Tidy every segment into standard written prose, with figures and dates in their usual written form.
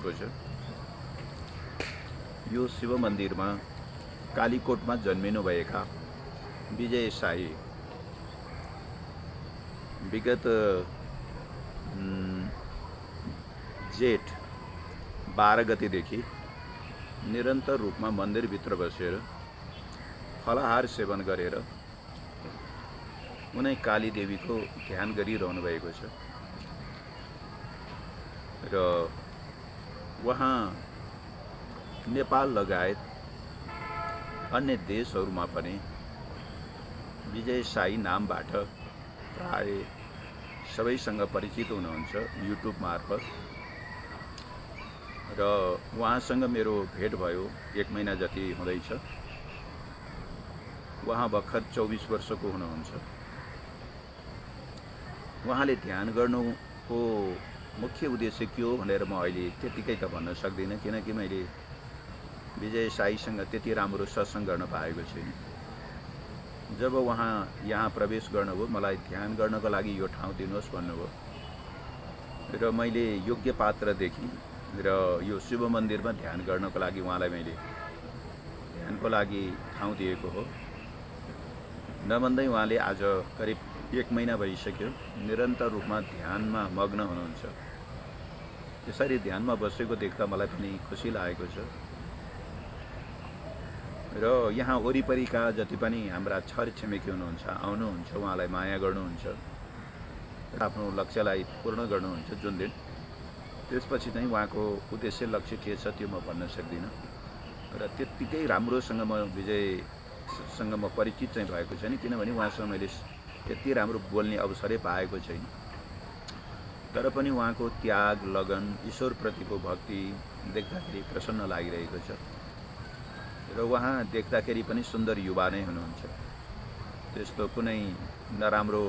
भएको छ। यो शिव मन्दिरमा कालीकोटमा जन्मिनुभएका विजय साई विगत जेठ 12 गतेदेखि निरन्तर रूपमा मन्दिरभित्र बसेर फलाहार सेवन गरेर उनै काली देवीको ध्यान गरिरहनु भएको छ र उहाँ नेपाल लगायत अन्य देशहरूमा पनि विजय साई नामबाट प्राय सबैसँग परिचित हुनुहुन्छ युट्युब मार्फत र उहाँसँग मेरो भेट भयो 1 महिना जति हुँदैछ। उहाँ भर्खर 24 वर्षको हुनुहुन्छ। उहाँले ध्यान गर्नुको मुख्य उद्देश्य के हो भनेर म अहिले त्यतिकै त भन्न सक्दिनँ, किनकि मैले विजय साईसँग त्यति राम्रो सत्संग गर्न पाएको छैन। जब उहाँ यहाँ प्रवेश गर्नुभयो, मलाई ध्यान गर्नको लागि यो ठाउँ दिनुहोस् भन्नुभयो र मैले योग्य पात्र देखि र यो शिव मन्दिरमा ध्यान गर्नको लागि उहाँलाई मैले ध्यानको लागि ठाउँ दिएको हो। नभन्दै उहाँले आज करिब 1 महिना भइसक्यो निरन्तर रूपमा ध्यानमा मग्न हुनुहुन्छ। त्यसरी ध्यानमा बसेको देख्दा मलाई पनि खुसी लागेको छ र यहाँ वरिपरिका जति पनि हाम्रा छरछिमेकी हुनुहुन्छ आउनुहुन्छ, उहाँलाई माया गर्नुहुन्छ, आफ्नो लक्ष्यलाई पूर्ण गर्नुहुन्छ जुन दिन। त्यसपछि चाहिँ उहाँको उद्देश्य लक्ष्य के छ त्यो म भन्न सक्दिनँ र त्यत्तिकै राम्रोसँग म विजयसँग म परिचित चाहिँ भएको छैन, किनभने उहाँसँग मैले त्यति राम्रो बोल्ने अवसरै पाएको छैन। तर पनि उहाँको त्याग, लगन, ईश्वरप्रतिको भक्ति देख्दाखेरि प्रसन्न लागिरहेको छ र उहाँ देख्दाखेरि पनि सुन्दर युवा नै हुनुहुन्छ। त्यस्तो कुनै नराम्रो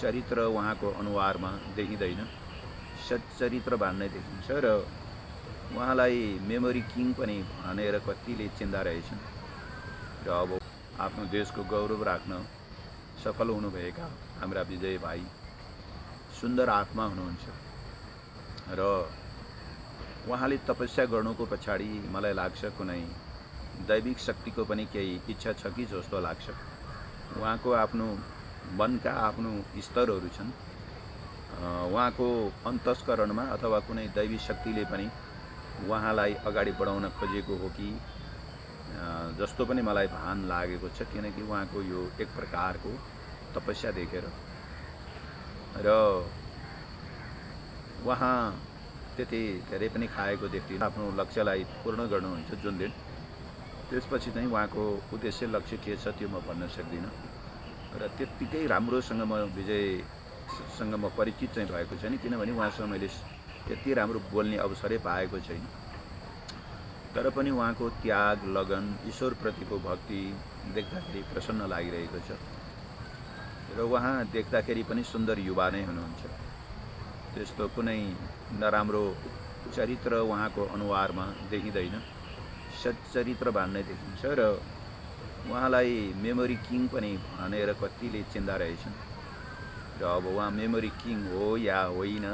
चरित्र उहाँको अनुहारमा देखिँदैन, सच्चरित्रवान नै देखिन्छ र उहाँलाई मेमोरी किङ पनि भनेर कतिले चिन्ता रहेछन् र अब आफ्नो देशको गौरव राख्न सफल हुनुभएका हाम्रा विजय भाइ सुन्दर आत्मा हुनुहुन्छ र उहाँले तपस्या गर्नुको पछाडि मलाई लाग्छ कुनै दैविक शक्तिको पनि केही इच्छा छ कि जस्तो लाग्छ। उहाँको आफ्नो मनका आफ्नो स्तरहरू छन्। उहाँको अन्तस्करणमा अथवा कुनै दैवी शक्तिले पनि उहाँलाई अगाडि बढाउन खोजेको हो कि जस्तो पनि मलाई भान लागेको छ, किनकि उहाँको यो एक प्रकारको तपस्या देखेर र उहाँ त्यति धेरै पनि खाएको देख्दिनँ। आफ्नो लक्ष्यलाई पूर्ण गर्नुहुन्छ जुन दिन। त्यसपछि चाहिँ उहाँको उद्देश्य लक्ष्य के छ त्यो म भन्न सक्दिनँ र त्यत्तिकै राम्रोसँग म विजयसँग म परिचित चाहिँ भएको छैन, किनभने उहाँसँग मैले त्यति राम्रो बोल्ने अवसरै पाएको छैन। तर पनि उहाँको त्याग, लगन, ईश्वरप्रतिको भक्ति देख्दाखेरि प्रसन्न लागिरहेको छ र उहाँ देख्दाखेरि पनि सुन्दर युवा नै हुनुहुन्छ। त्यस्तो कुनै नराम्रो चरित्र उहाँको अनुहारमा देखिँदैन, सच्चरित्रवान नै देखिन्छ र उहाँलाई मेमोरी किङ पनि भनेर कतिले चिन्ता रहेछन् र अब उहाँ मेमोरी किङ हो या होइन